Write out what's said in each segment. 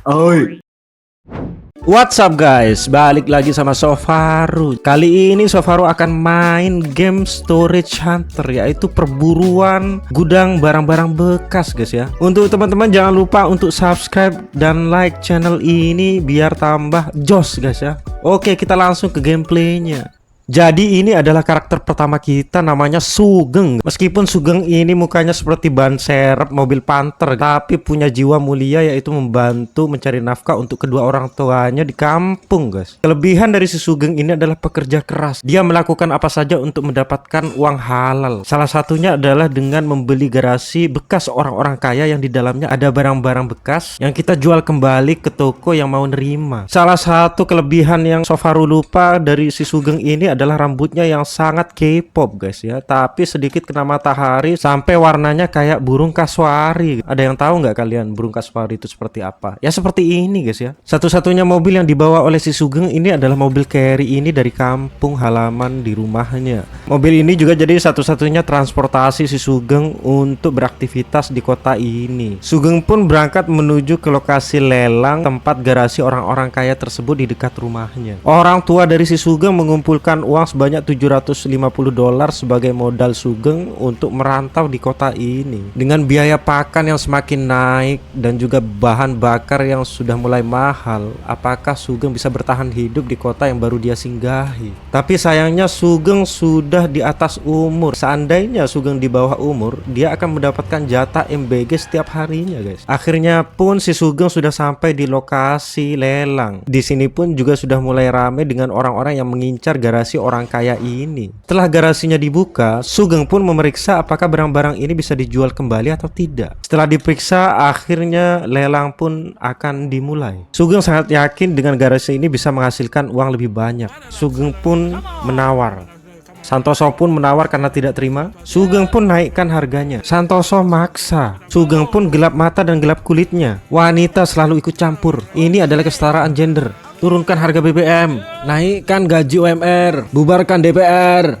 Oi. What's up guys, balik lagi sama Sofaru. Kali ini Sofaru akan main game Storage Hunter, yaitu perburuan gudang barang-barang bekas guys ya. Untuk teman-teman jangan lupa untuk subscribe dan like channel ini biar tambah jos guys ya. Oke, kita langsung ke gameplaynya. Jadi ini adalah karakter pertama kita, namanya Sugeng. Meskipun Sugeng ini mukanya seperti ban serep mobil Panther, tapi punya jiwa mulia, yaitu membantu mencari nafkah untuk kedua orang tuanya di kampung guys. Kelebihan dari si Sugeng ini adalah pekerja keras. Dia melakukan apa saja untuk mendapatkan uang halal. Salah satunya adalah dengan membeli garasi bekas orang-orang kaya yang di dalamnya ada barang-barang bekas yang kita jual kembali ke toko yang mau nerima. Salah satu kelebihan yang Sofaru lupa dari si Sugeng ini adalah rambutnya yang sangat K-pop guys ya, tapi sedikit kena matahari sampai warnanya kayak burung kasuari. Ada yang tahu nggak kalian burung kasuari itu seperti apa? Ya seperti ini guys ya. Satu-satunya mobil yang dibawa oleh si Sugeng ini adalah mobil carry ini dari kampung halaman di rumahnya. Mobil ini juga jadi satu-satunya transportasi si Sugeng untuk beraktivitas di kota ini. Sugeng pun berangkat menuju ke lokasi lelang tempat garasi orang-orang kaya tersebut di dekat rumahnya. Orang tua dari si Sugeng mengumpulkan uang sebanyak $750 sebagai modal Sugeng untuk merantau di kota ini. Dengan biaya pakan yang semakin naik dan juga bahan bakar yang sudah mulai mahal, apakah Sugeng bisa bertahan hidup di kota yang baru dia singgahi? Tapi sayangnya Sugeng sudah di atas umur. Seandainya Sugeng di bawah umur, dia akan mendapatkan jatah MBG setiap harinya guys. Akhirnya pun si Sugeng sudah sampai di lokasi lelang. Di sini pun juga sudah mulai ramai dengan orang-orang yang mengincar garasi orang kaya ini. Setelah garasinya dibuka, Sugeng pun memeriksa apakah barang-barang ini bisa dijual kembali atau tidak. Setelah diperiksa, akhirnya lelang pun akan dimulai. Sugeng sangat yakin dengan garasi ini bisa menghasilkan uang lebih banyak. Sugeng pun menawar. Santoso pun menawar karena tidak terima. Sugeng pun naikkan harganya. Santoso maksa. Sugeng pun gelap mata dan gelap kulitnya. Wanita selalu ikut campur. Ini adalah kesetaraan gender. Turunkan harga BBM, naikkan gaji UMR, bubarkan DPR,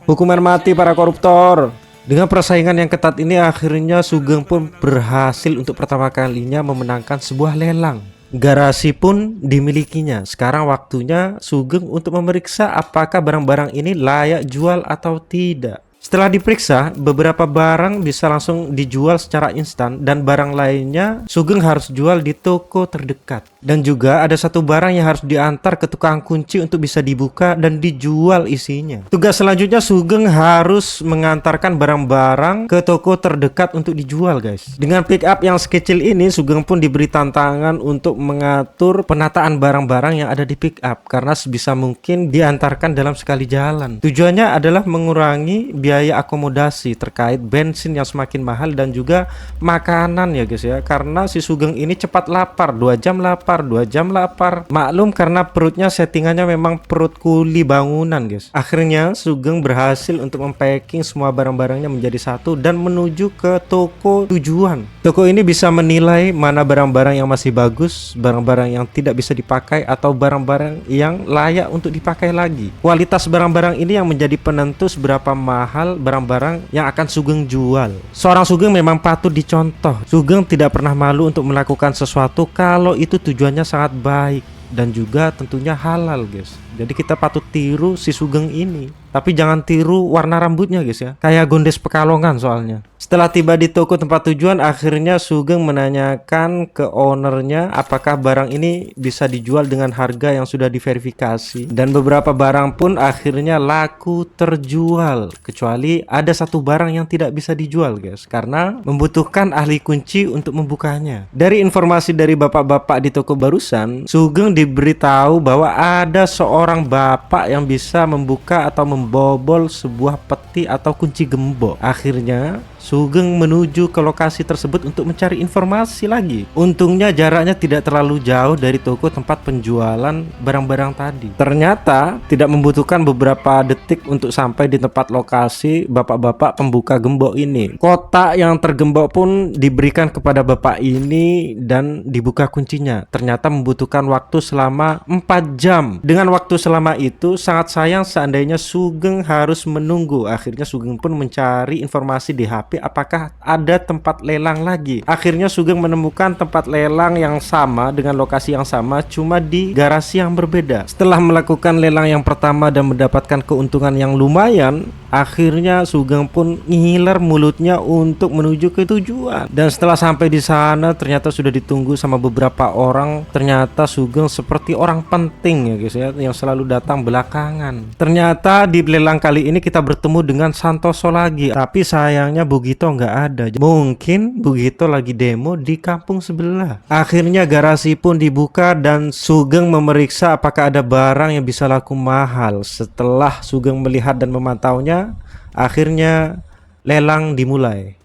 hukuman mati para koruptor. Dengan persaingan yang ketat ini, akhirnya Sugeng pun berhasil untuk pertama kalinya memenangkan sebuah lelang. Garasi pun dimilikinya. Sekarang waktunya Sugeng untuk memeriksa apakah barang-barang ini layak jual atau tidak. Setelah diperiksa, beberapa barang bisa langsung dijual secara instan dan barang lainnya Sugeng harus jual di toko terdekat. Dan juga ada satu barang yang harus diantar ke tukang kunci untuk bisa dibuka dan dijual isinya. Tugas selanjutnya Sugeng harus mengantarkan barang-barang ke toko terdekat untuk dijual guys. Dengan pick up yang sekecil ini, Sugeng pun diberi tantangan untuk mengatur penataan barang-barang yang ada di pick up karena sebisa mungkin diantarkan dalam sekali jalan. Tujuannya adalah mengurangi biaya akomodasi terkait bensin yang semakin mahal dan juga makanan ya guys ya, karena si Sugeng ini cepat lapar, 2 jam lapar, 2 jam lapar. Maklum karena perutnya settingannya memang perut kuli bangunan guys. Akhirnya Sugeng berhasil untuk mempacking semua barang-barangnya menjadi satu dan menuju ke toko tujuan. Toko ini bisa menilai mana barang-barang yang masih bagus, barang-barang yang tidak bisa dipakai, atau barang-barang yang layak untuk dipakai lagi. Kualitas barang-barang ini yang menjadi penentu seberapa mahal barang-barang yang akan Sugeng jual. Seorang Sugeng memang patut dicontoh. Sugeng tidak pernah malu untuk melakukan sesuatu kalau itu tujuannya sangat baik dan juga tentunya halal guys. Jadi kita patut tiru si Sugeng ini. Tapi jangan tiru warna rambutnya guys ya, kayak Gondes Pekalongan soalnya. Setelah tiba di toko tempat tujuan, akhirnya Sugeng menanyakan ke ownernya apakah barang ini bisa dijual dengan harga yang sudah diverifikasi. Dan beberapa barang pun akhirnya laku terjual, kecuali ada satu barang yang tidak bisa dijual guys, karena membutuhkan ahli kunci untuk membukanya. Dari informasi dari bapak-bapak di toko barusan, Sugeng diberitahu bahwa ada seorang bapak yang bisa membuka atau membobol sebuah peti atau kunci gembok. Akhirnya Sugeng menuju ke lokasi tersebut untuk mencari informasi lagi. Untungnya jaraknya tidak terlalu jauh dari toko tempat penjualan barang-barang tadi. Ternyata tidak membutuhkan beberapa detik untuk sampai di tempat lokasi bapak-bapak pembuka gembok ini. Kotak yang tergembok pun diberikan kepada bapak ini dan dibuka kuncinya. Ternyata membutuhkan waktu selama 4 jam. Dengan waktu selama itu sangat sayang seandainya Sugeng harus menunggu. Akhirnya Sugeng pun mencari informasi di HP apakah ada tempat lelang lagi. Akhirnya Sugeng menemukan tempat lelang yang sama dengan lokasi yang sama, cuma di garasi yang berbeda. Setelah melakukan lelang yang pertama dan mendapatkan keuntungan yang lumayan, akhirnya Sugeng pun ngiler mulutnya untuk menuju ke tujuan. Dan setelah sampai di sana ternyata sudah ditunggu sama beberapa orang. Ternyata Sugeng seperti orang penting ya guys ya, yang selalu datang belakangan. Ternyata di lelang kali ini kita bertemu dengan Santoso lagi, tapi sayangnya Bugito nggak ada. Mungkin Bugito lagi demo di kampung sebelah. Akhirnya garasi pun dibuka dan Sugeng memeriksa apakah ada barang yang bisa laku mahal. Setelah Sugeng melihat dan memantaunya, akhirnya lelang dimulai.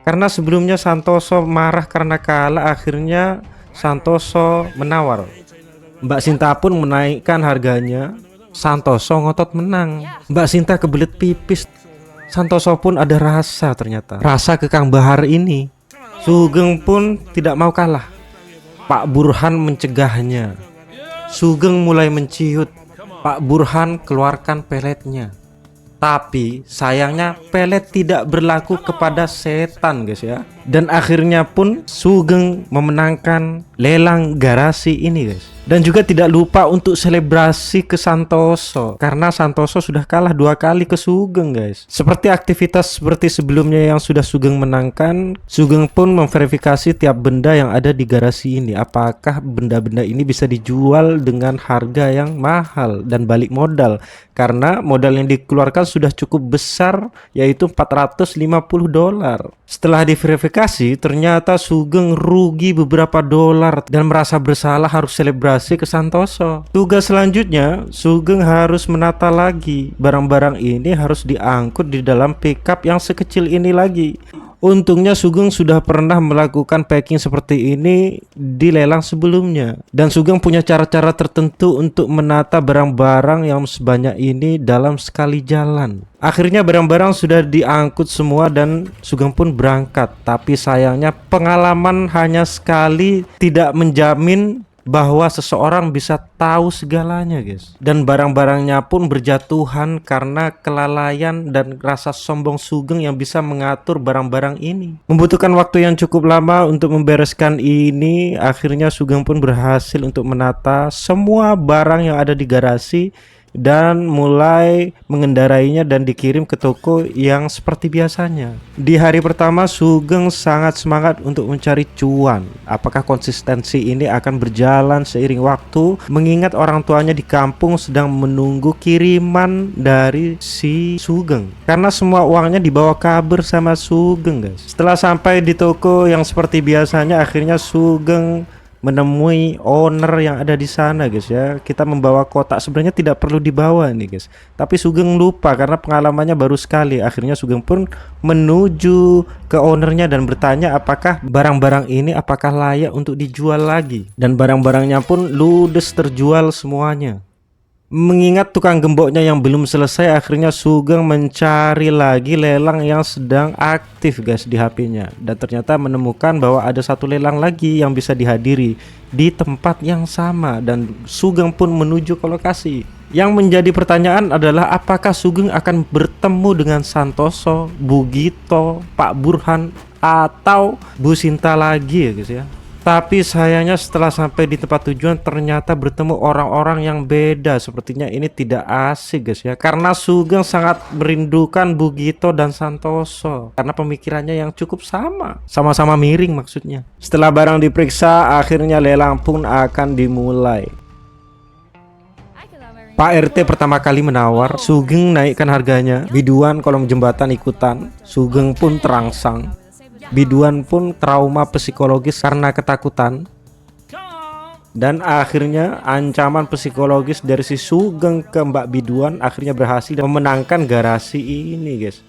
Karena sebelumnya Santoso marah karena kalah, akhirnya Santoso menawar. Mbak Sinta pun menaikkan harganya. Santoso ngotot menang. Mbak Sinta kebelet pipis. Santoso pun ada rasa ternyata. Rasa ke Kang Bahar ini. Sugeng pun tidak mau kalah. Pak Burhan mencegahnya. Sugeng mulai menciut. Pak Burhan keluarkan peletnya. Tapi sayangnya pelet tidak berlaku kepada setan guys ya. Dan akhirnya pun Sugeng memenangkan lelang garasi ini guys. Dan juga tidak lupa untuk selebrasi ke Santoso, karena Santoso sudah kalah 2 kali ke Sugeng guys. Seperti aktivitas seperti sebelumnya yang sudah Sugeng menangkan, Sugeng pun memverifikasi tiap benda yang ada di garasi ini. Apakah benda-benda ini bisa dijual dengan harga yang mahal dan balik modal. Karena modal yang dikeluarkan sudah cukup besar, yaitu $450. Setelah diverifikasi, ternyata Sugeng rugi beberapa dolar dan merasa bersalah harus selebrasi ke Santoso. Tugas selanjutnya, Sugeng harus menata lagi. Barang-barang ini harus diangkut di dalam pickup yang sekecil ini lagi. Untungnya Sugeng sudah pernah melakukan packing seperti ini di lelang sebelumnya. Dan Sugeng punya cara-cara tertentu untuk menata barang-barang yang sebanyak ini dalam sekali jalan. Akhirnya barang-barang sudah diangkut semua dan Sugeng pun berangkat. Tapi sayangnya pengalaman hanya sekali tidak menjamin bahwa seseorang bisa tahu segalanya guys. Dan barang-barangnya pun berjatuhan karena kelalaian dan rasa sombong Sugeng yang bisa mengatur barang-barang ini. Membutuhkan waktu yang cukup lama untuk membereskan ini. Akhirnya Sugeng pun berhasil untuk menata semua barang yang ada di garasi dan mulai mengendarainya dan dikirim ke toko yang seperti biasanya. Di hari pertama Sugeng sangat semangat untuk mencari cuan. Apakah konsistensi ini akan berjalan seiring waktu, mengingat orang tuanya di kampung sedang menunggu kiriman dari si Sugeng, karena semua uangnya dibawa kabur sama Sugeng guys. Setelah sampai di toko yang seperti biasanya, akhirnya Sugeng menemui owner yang ada di sana guys ya. Kita membawa kotak, sebenarnya tidak perlu dibawa nih guys, tapi Sugeng lupa karena pengalamannya baru sekali. Akhirnya Sugeng pun menuju ke ownernya dan bertanya apakah barang-barang ini apakah layak untuk dijual lagi. Dan barang-barangnya pun ludes terjual semuanya. Mengingat tukang gemboknya yang belum selesai, akhirnya Sugeng mencari lagi lelang yang sedang aktif guys di HP-nya. Dan ternyata menemukan bahwa ada satu lelang lagi yang bisa dihadiri di tempat yang sama. Dan Sugeng pun menuju ke lokasi. Yang menjadi pertanyaan adalah apakah Sugeng akan bertemu dengan Santoso, Bugito, Pak Burhan, atau Bu Sinta lagi ya guys ya. Tapi sayangnya setelah sampai di tempat tujuan ternyata bertemu orang-orang yang beda. Sepertinya ini tidak asik guys ya, karena Sugeng sangat merindukan Bugito dan Santoso karena pemikirannya yang cukup sama-sama miring maksudnya. Setelah barang diperiksa, akhirnya lelang pun akan dimulai. Pak RT pertama kali menawar, Sugeng naikkan harganya. Biduan kolong jembatan ikutan, Sugeng pun terangsang. Biduan pun trauma psikologis karena ketakutan. Dan akhirnya ancaman psikologis dari si Sugeng ke Mbak Biduan akhirnya berhasil memenangkan garasi ini guys.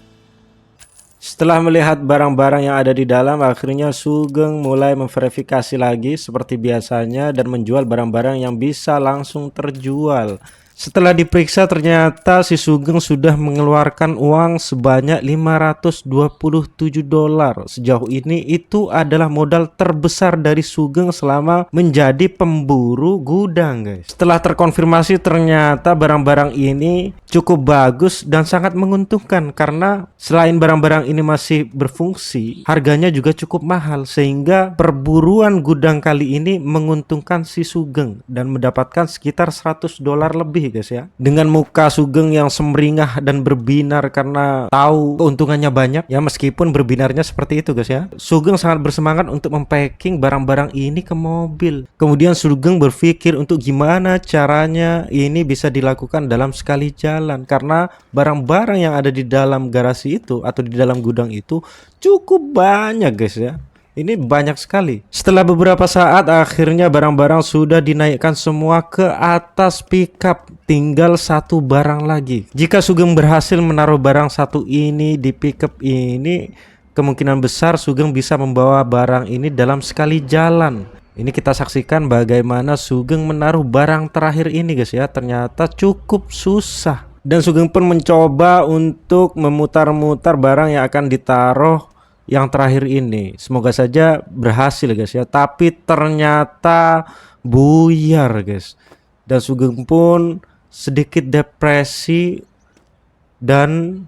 Setelah melihat barang-barang yang ada di dalam, akhirnya Sugeng mulai memverifikasi lagi seperti biasanya dan menjual barang-barang yang bisa langsung terjual. Setelah diperiksa ternyata si Sugeng sudah mengeluarkan uang sebanyak 527 dolar. Sejauh ini itu adalah modal terbesar dari Sugeng selama menjadi pemburu gudang, guys. Setelah terkonfirmasi ternyata barang-barang ini cukup bagus dan sangat menguntungkan karena selain barang-barang ini masih berfungsi, harganya juga cukup mahal sehingga perburuan gudang kali ini menguntungkan si Sugeng dan mendapatkan sekitar 100 dolar lebih, guys ya. Dengan muka Sugeng yang semeringah dan berbinar karena tahu keuntungannya banyak ya, meskipun berbinarnya seperti itu, guys ya. Sugeng sangat bersemangat untuk mempacking barang-barang ini ke mobil. Kemudian Sugeng berpikir untuk gimana caranya ini bisa dilakukan dalam sekali jalan karena barang-barang yang ada di dalam garasi itu atau di dalam gudang itu cukup banyak, guys ya. Ini banyak sekali. Setelah beberapa saat akhirnya barang-barang sudah dinaikkan semua ke atas pickup. Tinggal satu barang lagi. Jika Sugeng berhasil menaruh barang satu ini di pickup ini, kemungkinan besar Sugeng bisa membawa barang ini dalam sekali jalan. Ini kita saksikan bagaimana Sugeng menaruh barang terakhir ini, guys ya. Ternyata cukup susah. Dan Sugeng pun mencoba untuk memutar-mutar barang yang akan ditaruh yang terakhir ini. Semoga saja berhasil, guys ya. Tapi ternyata buyar, guys. Dan Sugeng pun sedikit depresi dan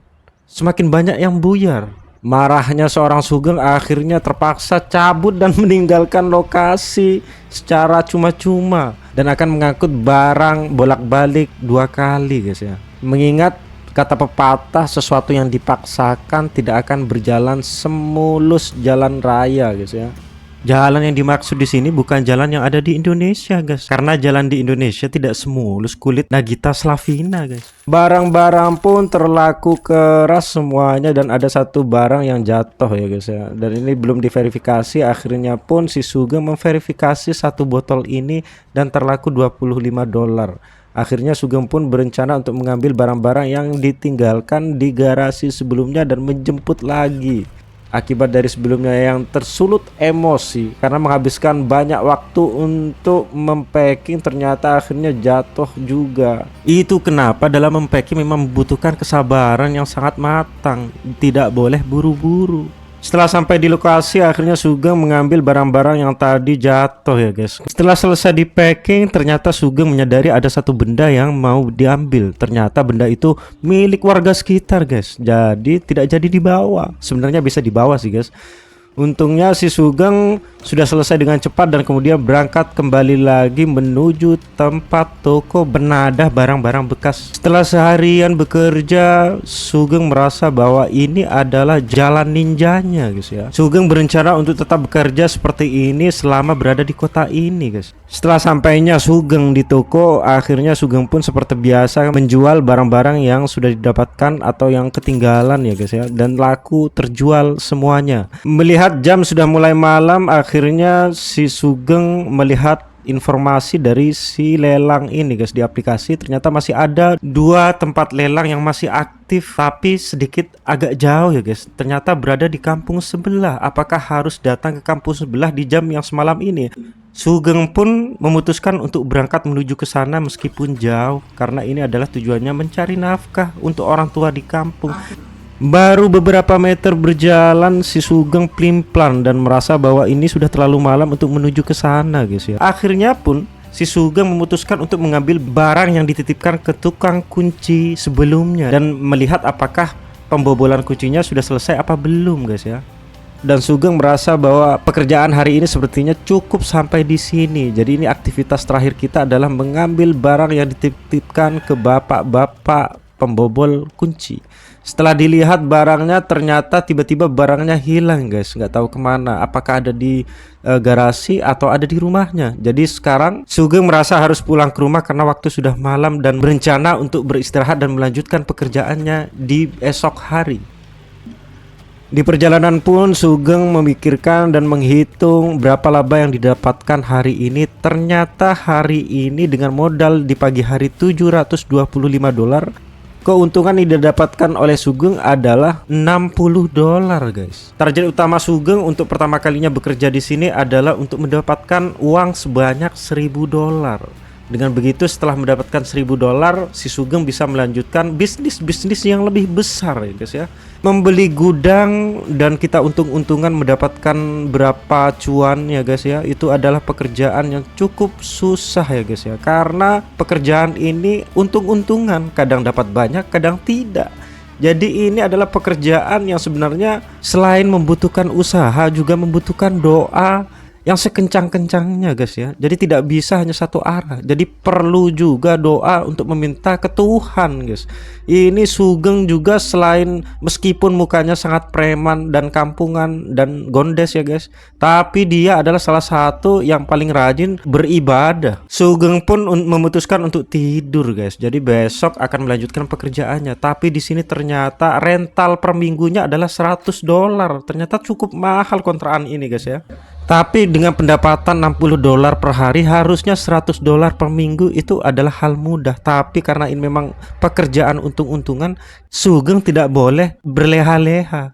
semakin banyak yang buyar. Marahnya seorang Sugeng akhirnya terpaksa cabut dan meninggalkan lokasi secara cuma-cuma dan akan mengangkut barang bolak-balik 2 kali, guys ya. Mengingat kata pepatah, sesuatu yang dipaksakan tidak akan berjalan semulus jalan raya, guys ya. Jalan yang dimaksud di sini bukan jalan yang ada di Indonesia, guys. Karena jalan di Indonesia tidak semulus kulit Nagita Slavina, guys. Barang-barang pun terlaku keras semuanya dan ada satu barang yang jatuh ya, guys ya. Dan ini belum diverifikasi. Akhirnya pun si Sugeng memverifikasi satu botol ini dan terlaku 25 dolar. Akhirnya Sugeng pun berencana untuk mengambil barang-barang yang ditinggalkan di garasi sebelumnya dan menjemput lagi. Akibat dari sebelumnya yang tersulut emosi karena menghabiskan banyak waktu untuk mempacking, ternyata akhirnya jatuh juga. Itu kenapa dalam mempacking memang membutuhkan kesabaran yang sangat matang, tidak boleh buru-buru. Setelah sampai di lokasi akhirnya Sugeng mengambil barang-barang yang tadi jatuh ya, guys. Setelah selesai di packing ternyata Sugeng menyadari ada satu benda yang mau diambil. Ternyata benda itu milik warga sekitar, guys. Jadi tidak jadi dibawa. Sebenarnya bisa dibawa sih, guys. Untungnya si Sugeng sudah selesai dengan cepat dan kemudian berangkat kembali lagi menuju tempat toko benadah barang-barang bekas. Setelah seharian bekerja, Sugeng merasa bahwa ini adalah jalan ninjanya, guys ya. Sugeng berencana untuk tetap bekerja seperti ini selama berada di kota ini, guys. Setelah sampainya Sugeng di toko, akhirnya Sugeng pun seperti biasa menjual barang-barang yang sudah didapatkan atau yang ketinggalan ya, guys ya, dan laku terjual semuanya. Melihat jam sudah mulai malam, akhirnya si Sugeng melihat informasi dari si lelang ini, guys, di aplikasi. Ternyata masih ada 2 tempat lelang yang masih aktif tapi sedikit agak jauh ya, guys. Ternyata berada di kampung sebelah. Apakah harus datang ke kampung sebelah di jam yang semalam ini? Sugeng pun memutuskan untuk berangkat menuju ke sana meskipun jauh karena ini adalah tujuannya mencari nafkah untuk orang tua di kampung. Baru beberapa meter berjalan si Sugeng plimplan dan merasa bahwa ini sudah terlalu malam untuk menuju ke sana, guys ya. Akhirnya pun si Sugeng memutuskan untuk mengambil barang yang dititipkan ke tukang kunci sebelumnya dan melihat apakah pembobolan kuncinya sudah selesai apa belum, guys ya. Dan Sugeng merasa bahwa pekerjaan hari ini sepertinya cukup sampai di sini. Jadi ini aktivitas terakhir kita adalah mengambil barang yang dititipkan ke bapak-bapak pembobol kunci. Setelah dilihat barangnya, ternyata tiba-tiba barangnya hilang, guys. Nggak tahu kemana. Apakah ada di garasi atau ada di rumahnya. Jadi sekarang Sugeng merasa harus pulang ke rumah karena waktu sudah malam dan berencana untuk beristirahat dan melanjutkan pekerjaannya di esok hari. Di perjalanan pun Sugeng memikirkan dan menghitung berapa laba yang didapatkan hari ini. Ternyata hari ini dengan modal di pagi hari 725 dolar, keuntungan yang didapatkan oleh Sugeng adalah 60 dolar, guys. Target utama Sugeng untuk pertama kalinya bekerja di sini adalah untuk mendapatkan uang sebanyak 1000 dolar. Dengan begitu setelah mendapatkan $1000, si Sugeng bisa melanjutkan bisnis yang lebih besar ya guys ya. Membeli gudang dan kita untung-untungan mendapatkan berapa cuan ya guys ya. Itu adalah pekerjaan yang cukup susah ya guys ya. Karena pekerjaan ini untung-untungan, kadang dapat banyak, kadang tidak. Jadi ini adalah pekerjaan yang sebenarnya selain membutuhkan usaha juga membutuhkan doa yang sekencang-kencangnya guys ya. Jadi tidak bisa hanya satu arah. Jadi perlu juga doa untuk meminta ke Tuhan guys. Ini Sugeng juga selain meskipun mukanya sangat preman dan kampungan dan gondes ya guys, tapi dia adalah salah satu yang paling rajin beribadah. Sugeng pun memutuskan untuk tidur guys. Jadi besok akan melanjutkan pekerjaannya. Tapi di sini ternyata rental per minggunya adalah $100. Ternyata cukup mahal kontrakan ini guys ya. Tapi dengan pendapatan $60 per hari, harusnya $100 per minggu itu adalah hal mudah. Tapi karena ini memang pekerjaan untung-untungan, Sugeng tidak boleh berleha-leha.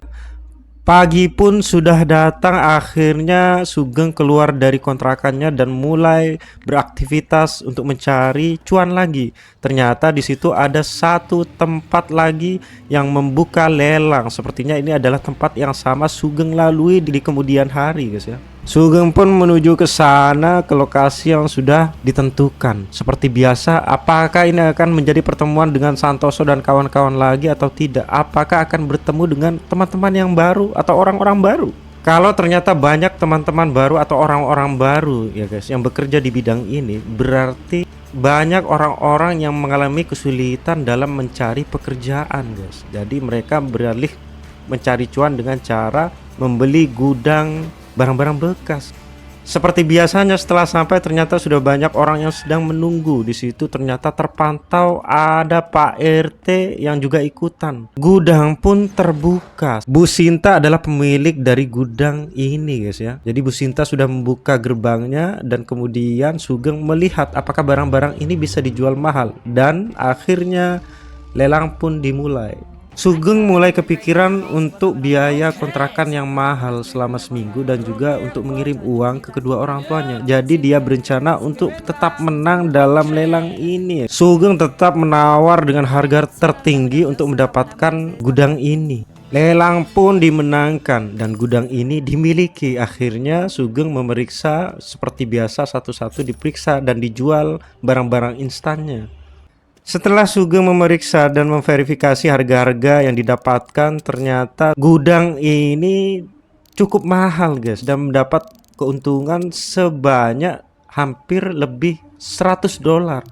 Pagi pun sudah datang, akhirnya Sugeng keluar dari kontrakannya dan mulai beraktivitas untuk mencari cuan lagi. Ternyata di situ ada satu tempat lagi yang membuka lelang. Sepertinya ini adalah tempat yang sama Sugeng lalui di kemudian hari guys ya. Sugeng pun menuju ke sana, ke lokasi yang sudah ditentukan. Seperti biasa, apakah ini akan menjadi pertemuan dengan Santoso dan kawan-kawan lagi atau tidak? Apakah akan bertemu dengan teman-teman yang baru atau orang-orang baru? Kalau ternyata banyak teman-teman baru atau orang-orang baru ya guys yang bekerja di bidang ini, berarti banyak orang-orang yang mengalami kesulitan dalam mencari pekerjaan guys. Jadi mereka beralih mencari cuan dengan cara membeli gudang barang-barang bekas. Seperti biasanya setelah sampai ternyata sudah banyak orang yang sedang menunggu. Di situ ternyata terpantau ada Pak RT yang juga ikutan. Gudang pun terbuka. Bu Sinta adalah pemilik dari gudang ini guys ya. Jadi Bu Sinta sudah membuka gerbangnya dan kemudian Sugeng melihat apakah barang-barang ini bisa dijual mahal, dan akhirnya lelang pun dimulai. Sugeng mulai kepikiran untuk biaya kontrakan yang mahal selama seminggu dan juga untuk mengirim uang ke kedua orang tuanya. Jadi dia berencana untuk tetap menang dalam lelang ini. Sugeng tetap menawar dengan harga tertinggi untuk mendapatkan gudang ini. Lelang pun dimenangkan dan gudang ini dimiliki. Akhirnya Sugeng memeriksa seperti biasa, satu-satu diperiksa dan dijual barang-barang instannya. Setelah Sugeng memeriksa dan memverifikasi harga-harga yang didapatkan, ternyata gudang ini cukup mahal guys dan mendapat keuntungan sebanyak hampir lebih $100.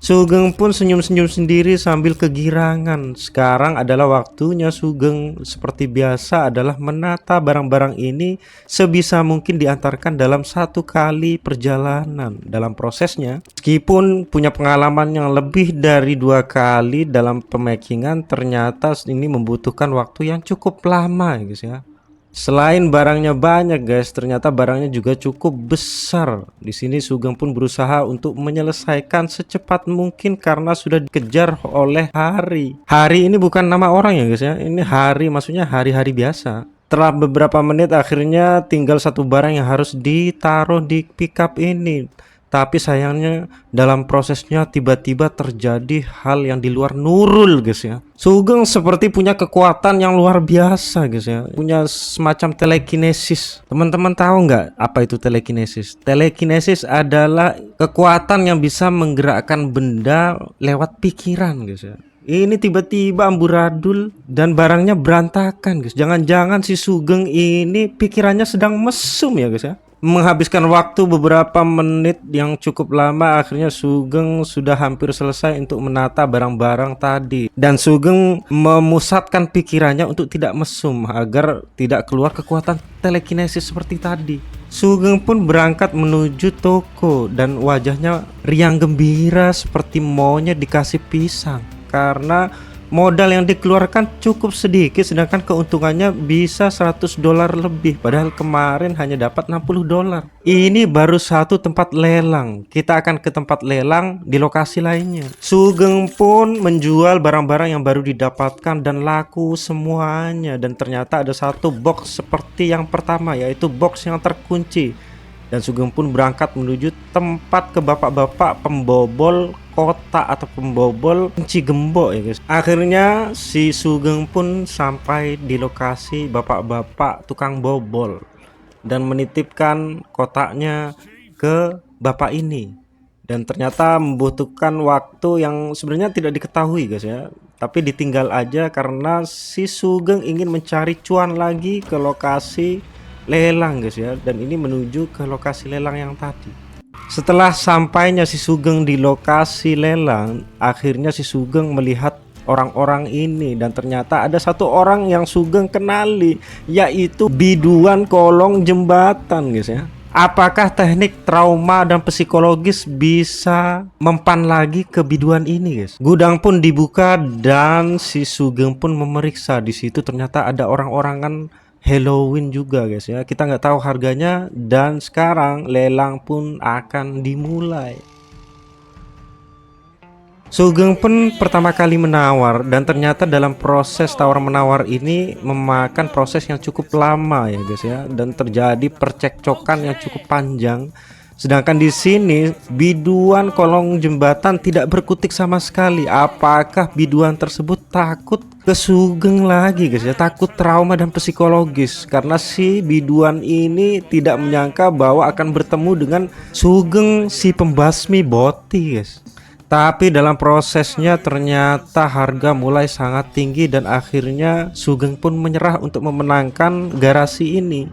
Sugeng pun senyum-senyum sendiri sambil kegirangan. Sekarang adalah waktunya Sugeng seperti biasa adalah menata barang-barang ini sebisa mungkin diantarkan dalam satu kali perjalanan. Dalam prosesnya, meskipun punya pengalaman yang lebih dari 2 kali dalam pemakingan, ternyata ini membutuhkan waktu yang cukup lama guys ya. Selain barangnya banyak guys, ternyata barangnya juga cukup besar. Di sini Sugeng pun berusaha untuk menyelesaikan secepat mungkin karena sudah dikejar oleh hari. Hari ini bukan nama orang ya guys ya. Ini hari, maksudnya hari-hari biasa. Setelah beberapa menit akhirnya tinggal satu barang yang harus ditaruh di pickup ini. Tapi sayangnya dalam prosesnya tiba-tiba terjadi hal yang di luar nurul guys ya. Sugeng seperti punya kekuatan yang luar biasa guys ya. Punya semacam telekinesis. Teman-teman tahu nggak apa itu telekinesis? Telekinesis adalah kekuatan yang bisa menggerakkan benda lewat pikiran guys ya. Ini tiba-tiba amburadul dan barangnya berantakan guys. Jangan-jangan si Sugeng ini pikirannya sedang mesum ya guys ya. Menghabiskan waktu beberapa menit yang cukup lama, akhirnya Sugeng sudah hampir selesai untuk menata barang-barang tadi. Dan Sugeng memusatkan pikirannya untuk tidak mesum agar tidak keluar kekuatan telekinesis seperti tadi. Sugeng pun berangkat menuju toko dan wajahnya riang gembira seperti maunya dikasih pisang. Karena modal yang dikeluarkan cukup sedikit sedangkan keuntungannya bisa $100 lebih, padahal kemarin hanya dapat $60. Ini baru satu tempat lelang. Kita akan ke tempat lelang di lokasi lainnya. Sugeng pun menjual barang-barang yang baru didapatkan dan laku semuanya. Dan ternyata ada satu box seperti yang pertama, yaitu box yang terkunci. Dan Sugeng pun berangkat menuju tempat ke bapak-bapak pembobol kota atau pembobol kunci gembok ya guys. Akhirnya si Sugeng pun sampai di lokasi bapak-bapak tukang bobol dan menitipkan kotaknya ke bapak ini. Dan ternyata membutuhkan waktu yang sebenarnya tidak diketahui guys ya, tapi ditinggal aja karena si Sugeng ingin mencari cuan lagi ke lokasi lelang guys ya, dan ini menuju ke lokasi lelang yang tadi. Setelah sampainya si Sugeng di lokasi lelang, akhirnya si Sugeng melihat orang-orang ini, dan ternyata ada satu orang yang Sugeng kenali, yaitu biduan kolong jembatan guys ya. Apakah teknik trauma dan psikologis bisa mempan lagi ke biduan ini guys? Gudang pun dibuka dan si Sugeng pun memeriksa. Di situ ternyata ada orang-orangan Halloween juga guys ya. Kita nggak tahu harganya, dan sekarang lelang pun akan dimulai. Sugeng pun pertama kali menawar, dan ternyata dalam proses tawar menawar ini memakan proses yang cukup lama ya guys ya, dan terjadi percekcokan yang cukup panjang. Sedangkan di sini biduan kolong jembatan tidak berkutik sama sekali. Apakah biduan tersebut takut ke Sugeng lagi guys ya, takut trauma dan psikologis, karena si biduan ini tidak menyangka bahwa akan bertemu dengan Sugeng si pembasmi boti guys. Tapi dalam prosesnya ternyata harga mulai sangat tinggi, dan akhirnya Sugeng pun menyerah untuk memenangkan garasi ini.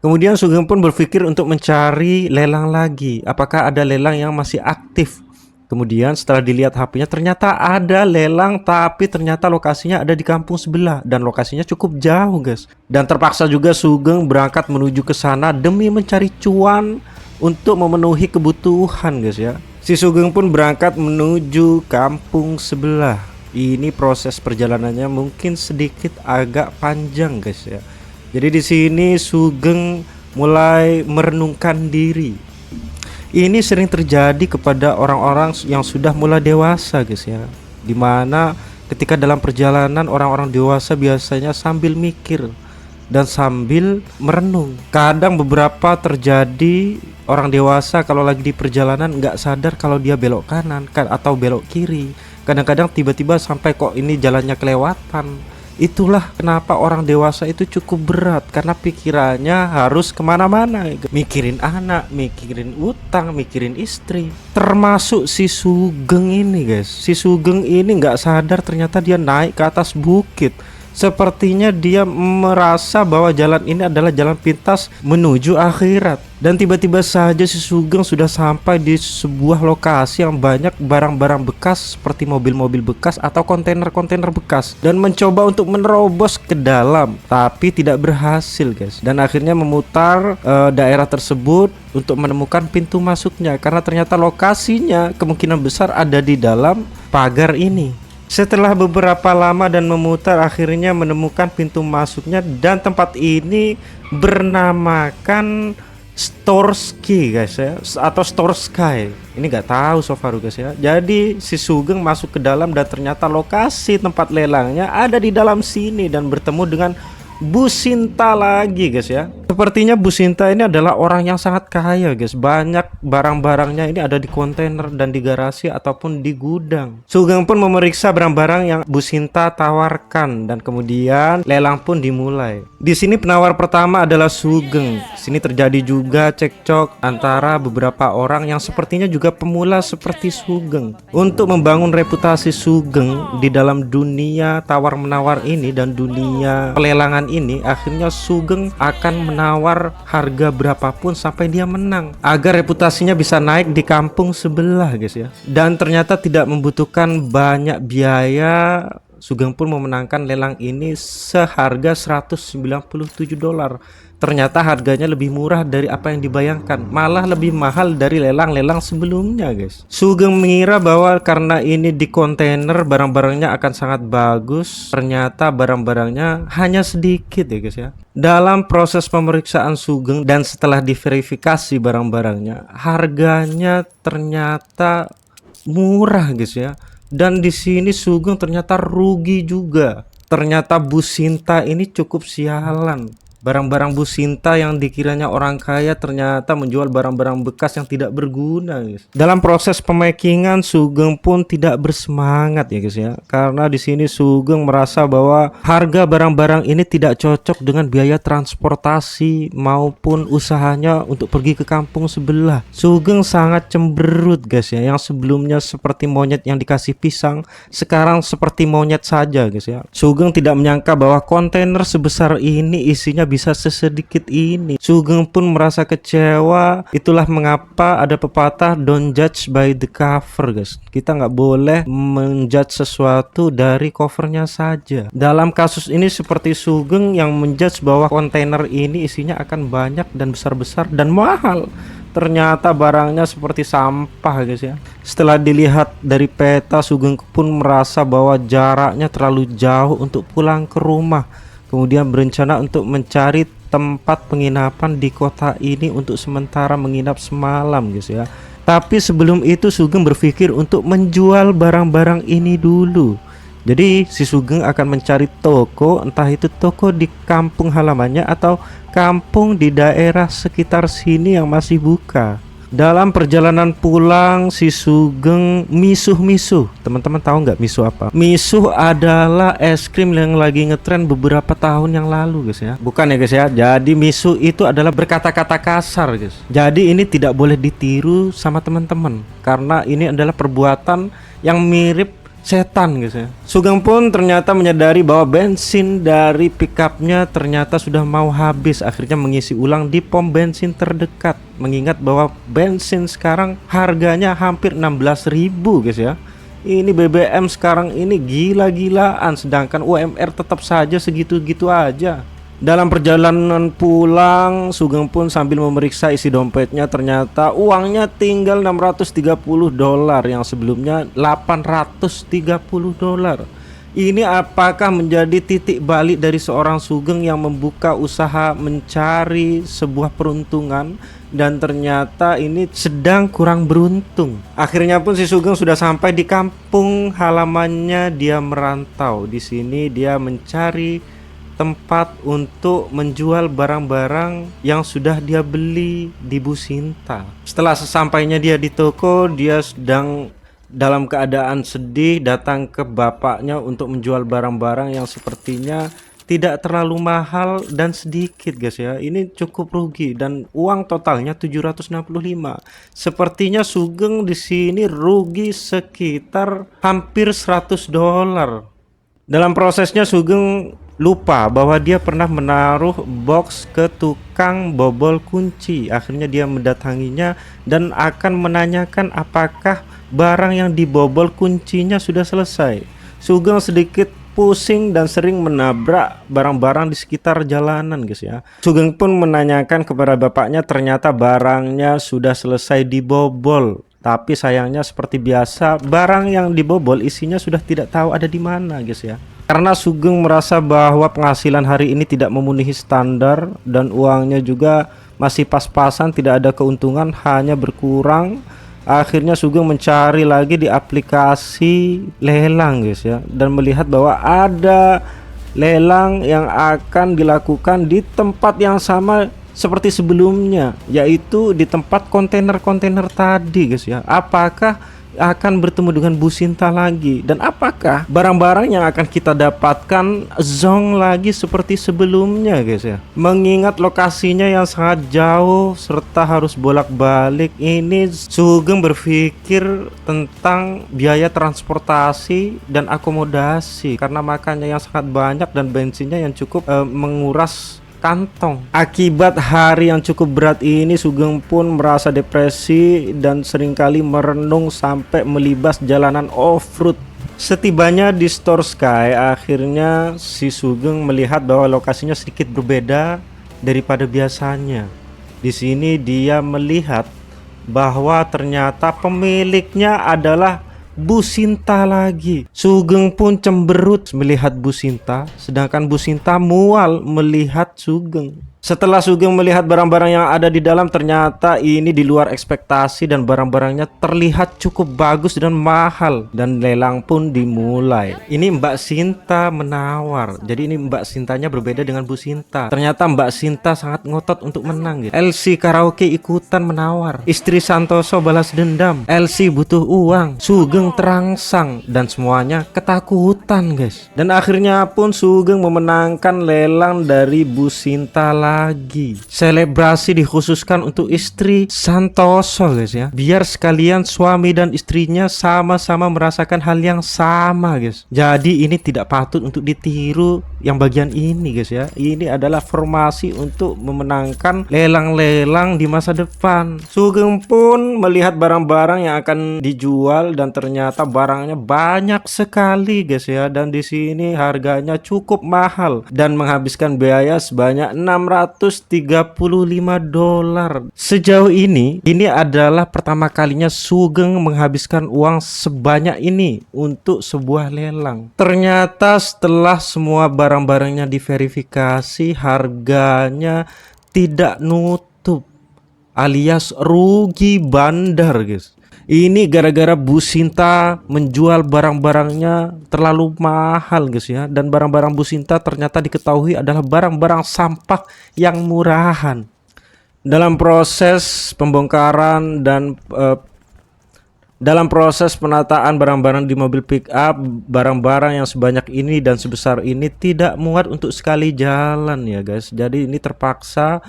Kemudian Sugeng pun berpikir untuk mencari lelang lagi, apakah ada lelang yang masih aktif. Kemudian setelah dilihat HP-nya ternyata ada lelang, tapi ternyata lokasinya ada di kampung sebelah dan lokasinya cukup jauh guys. Dan terpaksa juga Sugeng berangkat menuju ke sana demi mencari cuan untuk memenuhi kebutuhan guys ya. Si Sugeng pun berangkat menuju kampung sebelah. Ini proses perjalanannya mungkin sedikit agak panjang guys ya. Jadi di sini Sugeng mulai merenungkan diri. Ini sering terjadi kepada orang-orang yang sudah mulai dewasa guys ya. Dimana ketika dalam perjalanan orang-orang dewasa biasanya sambil mikir dan sambil merenung. Kadang beberapa terjadi orang dewasa kalau lagi di perjalanan nggak sadar kalau dia belok kanan atau belok kiri. Kadang-kadang tiba-tiba sampai kok ini jalannya kelewatan. Itulah kenapa orang dewasa itu cukup berat, karena pikirannya harus kemana-mana, mikirin anak, mikirin utang, mikirin istri. Termasuk si Sugeng ini guys. Si Sugeng ini nggak sadar ternyata dia naik ke atas bukit. Sepertinya dia merasa bahwa jalan ini adalah jalan pintas menuju akhirat. Dan tiba-tiba saja si Sugeng sudah sampai di sebuah lokasi yang banyak barang-barang bekas seperti mobil-mobil bekas atau kontainer-kontainer bekas, dan mencoba untuk menerobos ke dalam, tapi tidak berhasil guys. Dan akhirnya memutar daerah tersebut untuk menemukan pintu masuknya, karena ternyata lokasinya kemungkinan besar ada di dalam pagar ini. Setelah beberapa lama dan memutar, akhirnya menemukan pintu masuknya, dan tempat ini bernamakan Storsky guys ya, atau Storsky. Ini nggak tahu so far guys ya. Jadi si Sugeng masuk ke dalam, dan ternyata lokasi tempat lelangnya ada di dalam sini, dan bertemu dengan Bu Sinta lagi guys ya. Sepertinya Bu Sinta ini adalah orang yang sangat kaya guys. Banyak barang-barangnya ini ada di kontainer dan di garasi ataupun di gudang. Sugeng pun memeriksa barang-barang yang Bu Sinta tawarkan, dan kemudian lelang pun dimulai. Di sini penawar pertama adalah Sugeng. Sini terjadi juga cekcok antara beberapa orang yang sepertinya juga pemula seperti Sugeng. Untuk membangun reputasi Sugeng di dalam dunia tawar-menawar ini dan dunia pelelangan ini, akhirnya Sugeng akan menawar harga berapapun sampai dia menang, agar reputasinya bisa naik di kampung sebelah guys ya. Dan ternyata tidak membutuhkan banyak biaya, Sugeng pun memenangkan lelang ini seharga $197. Ternyata harganya lebih murah dari apa yang dibayangkan, malah lebih mahal dari lelang-lelang sebelumnya guys. Sugeng mengira bahwa karena ini di kontainer barang-barangnya akan sangat bagus. Ternyata barang-barangnya hanya sedikit ya guys ya. Dalam proses pemeriksaan Sugeng dan setelah diverifikasi barang-barangnya, harganya ternyata murah guys ya. Dan di sini Sugeng ternyata rugi juga. Ternyata Bu Sinta ini cukup sialan. Barang-barang Bu Sinta yang dikiranya orang kaya ternyata menjual barang-barang bekas yang tidak berguna, guys. Dalam proses pemakingan, Sugeng pun tidak bersemangat ya guys ya. Karena di sini Sugeng merasa bahwa harga barang-barang ini tidak cocok dengan biaya transportasi maupun usahanya untuk pergi ke kampung sebelah. Sugeng sangat cemberut guys ya. Yang sebelumnya seperti monyet yang dikasih pisang, sekarang seperti monyet saja guys ya. Sugeng tidak menyangka bahwa kontainer sebesar ini isinya bisa sesedikit ini. Sugeng pun merasa kecewa. Itulah mengapa ada pepatah don't judge by the cover guys. Kita nggak boleh menjudge sesuatu dari covernya saja. Dalam kasus ini seperti Sugeng yang menjudge bahwa kontainer ini isinya akan banyak dan besar-besar dan mahal. Ternyata barangnya seperti sampah guys ya. Setelah dilihat dari peta, Sugeng pun merasa bahwa jaraknya terlalu jauh untuk pulang ke rumah. Kemudian berencana untuk mencari tempat penginapan di kota ini untuk sementara menginap semalam guys ya. Tapi sebelum itu Sugeng berpikir untuk menjual barang-barang ini dulu. Jadi si Sugeng akan mencari toko, entah itu toko di kampung halamannya atau kampung di daerah sekitar sini yang masih buka. Dalam perjalanan pulang, si Sugeng misuh-misuh. Teman-teman tahu nggak misuh apa? Misuh adalah es krim yang lagi ngetren beberapa tahun yang lalu guys ya. Bukan ya guys ya. Jadi misuh itu adalah berkata-kata kasar guys. Jadi ini tidak boleh ditiru sama teman-teman, karena ini adalah perbuatan yang mirip setan guys ya. Sugeng pun ternyata menyadari bahwa bensin dari pickupnya ternyata sudah mau habis. Akhirnya mengisi ulang di pom bensin terdekat, mengingat bahwa bensin sekarang harganya hampir 16.000 guys ya. Ini BBM sekarang ini gila-gilaan, sedangkan UMR tetap saja segitu-gitu aja. Dalam perjalanan pulang, Sugeng pun sambil memeriksa isi dompetnya. Ternyata uangnya tinggal $630 yang sebelumnya $830. Ini apakah menjadi titik balik dari seorang Sugeng yang membuka usaha mencari sebuah peruntungan, dan ternyata ini sedang kurang beruntung. Akhirnya pun si Sugeng sudah sampai di kampung halamannya. Dia merantau. Di sini dia mencari tempat untuk menjual barang-barang yang sudah dia beli di Bu Sinta. Setelah sesampainya dia di toko, dia sedang dalam keadaan sedih datang ke bapaknya untuk menjual barang-barang yang sepertinya tidak terlalu mahal dan sedikit guys ya. Ini cukup rugi dan uang totalnya 765. Sepertinya Sugeng di sini rugi sekitar hampir $100. Dalam prosesnya Sugeng lupa bahwa dia pernah menaruh box ke tukang bobol kunci. Akhirnya dia mendatanginya dan akan menanyakan apakah barang yang dibobol kuncinya sudah selesai. Sugeng sedikit pusing dan sering menabrak barang-barang di sekitar jalanan guys ya. Sugeng pun menanyakan kepada bapaknya, ternyata barangnya sudah selesai dibobol. Tapi sayangnya seperti biasa, barang yang dibobol isinya sudah tidak tahu ada di mana guys ya. Karena Sugeng merasa bahwa penghasilan hari ini tidak memenuhi standar dan uangnya juga masih pas-pasan, tidak ada keuntungan, hanya berkurang. Akhirnya Sugeng mencari lagi di aplikasi lelang guys ya, dan melihat bahwa ada lelang yang akan dilakukan di tempat yang sama seperti sebelumnya, yaitu di tempat kontainer-kontainer tadi guys ya. Apakah akan bertemu dengan Bu Sinta lagi, dan apakah barang-barang yang akan kita dapatkan zong lagi seperti sebelumnya guys ya. Mengingat lokasinya yang sangat jauh serta harus bolak-balik, ini Sugeng berpikir tentang biaya transportasi dan akomodasi karena makannya yang sangat banyak dan bensinnya yang cukup menguras kantong. Akibat hari yang cukup berat ini, Sugeng pun merasa depresi dan seringkali merenung sampai melibas jalanan off-road. Setibanya di Store Sky, akhirnya si Sugeng melihat bahwa lokasinya sedikit berbeda daripada biasanya. Di sini dia melihat bahwa ternyata pemiliknya adalah Bu Sinta lagi. Sugeng pun cemberut melihat Bu Sinta, sedangkan Bu Sinta mual melihat Sugeng. Setelah Sugeng melihat barang-barang yang ada di dalam, ternyata ini di luar ekspektasi dan barang-barangnya terlihat cukup bagus dan mahal, dan lelang pun dimulai. Ini Mbak Sinta menawar. Jadi ini Mbak Sintanya berbeda dengan Bu Sinta. Ternyata Mbak Sinta sangat ngotot untuk menang gitu. LC Karaoke ikutan menawar. Istri Santoso balas dendam. LC butuh uang. Sugeng terangsang dan semuanya ketakutan, guys. Dan akhirnya pun Sugeng memenangkan lelang dari Bu Sinta lagi. Selebrasi dikhususkan untuk istri Santoso, guys ya. Biar sekalian suami dan istrinya sama-sama merasakan hal yang sama, guys. Jadi ini tidak patut untuk ditiru yang bagian ini, guys ya. Ini adalah formasi untuk memenangkan lelang-lelang di masa depan. Sugeng pun melihat barang-barang yang akan dijual dan ternyata barangnya banyak sekali, guys ya. Dan di sini harganya cukup mahal dan menghabiskan biaya sebanyak $635. Sejauh ini adalah pertama kalinya Sugeng menghabiskan uang sebanyak ini untuk sebuah lelang. Ternyata setelah semua barang-barangnya diverifikasi, harganya tidak nutup, alias rugi bandar, guys. Ini gara-gara Bu Sinta menjual barang-barangnya terlalu mahal, guys ya. Dan barang-barang Bu Sinta ternyata diketahui adalah barang-barang sampah yang murahan. Dalam proses pembongkaran dan dalam proses penataan barang-barang di mobil pick up, barang-barang yang sebanyak ini dan sebesar ini tidak muat untuk sekali jalan ya, guys. Jadi ini terpaksa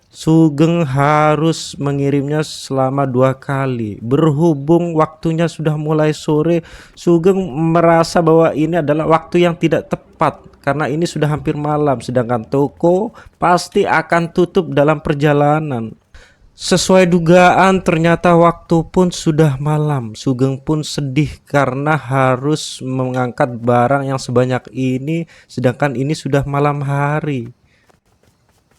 Sugeng harus mengirimnya selama 2 kali. Berhubung waktunya sudah mulai sore, Sugeng merasa bahwa ini adalah waktu yang tidak tepat karena ini sudah hampir malam, sedangkan toko pasti akan tutup dalam perjalanan. Sesuai dugaan, ternyata waktu pun sudah malam. Sugeng pun sedih karena harus mengangkat barang yang sebanyak ini, sedangkan ini sudah malam hari.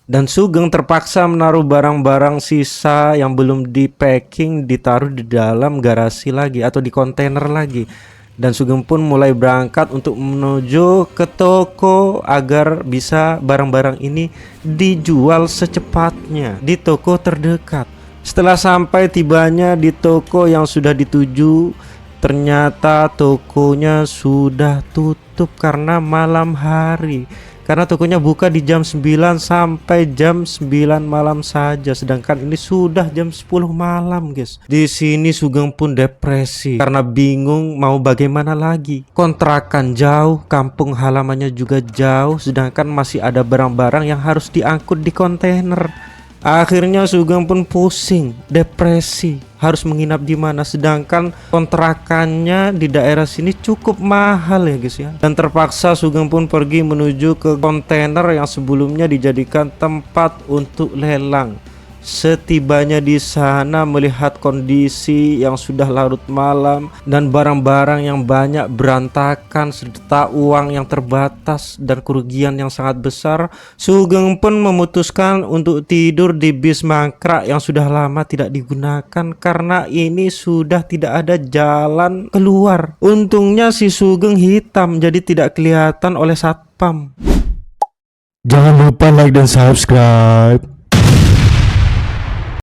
Dan Sugeng terpaksa menaruh barang-barang sisa yang belum di packing, ditaruh di dalam garasi lagi atau di kontainer lagi. Dan Sugeng pun mulai berangkat untuk menuju ke toko agar bisa barang-barang ini dijual secepatnya di toko terdekat. Setelah sampai tibanya di toko yang sudah dituju, ternyata tokonya sudah tutup karena malam hari. Karena tokonya buka di jam 9 sampai jam 9 malam saja, sedangkan ini sudah jam 10 malam, guys. Di sini Sugeng pun depresi karena bingung mau bagaimana lagi. Kontrakan jauh, kampung halamannya juga jauh, sedangkan masih ada barang-barang yang harus diangkut di kontainer. Akhirnya Sugeng pun pusing, depresi, harus menginap di mana, sedangkan kontrakannya di daerah sini cukup mahal ya, guys ya. Dan terpaksa Sugeng pun pergi menuju ke kontainer yang sebelumnya dijadikan tempat untuk lelang. Setibanya di sana, melihat kondisi yang sudah larut malam dan barang-barang yang banyak berantakan serta uang yang terbatas dan kerugian yang sangat besar, Sugeng pun memutuskan untuk tidur di bis mangkrak yang sudah lama tidak digunakan karena ini sudah tidak ada jalan keluar. Untungnya si Sugeng hitam jadi tidak kelihatan oleh satpam. Jangan lupa like dan subscribe.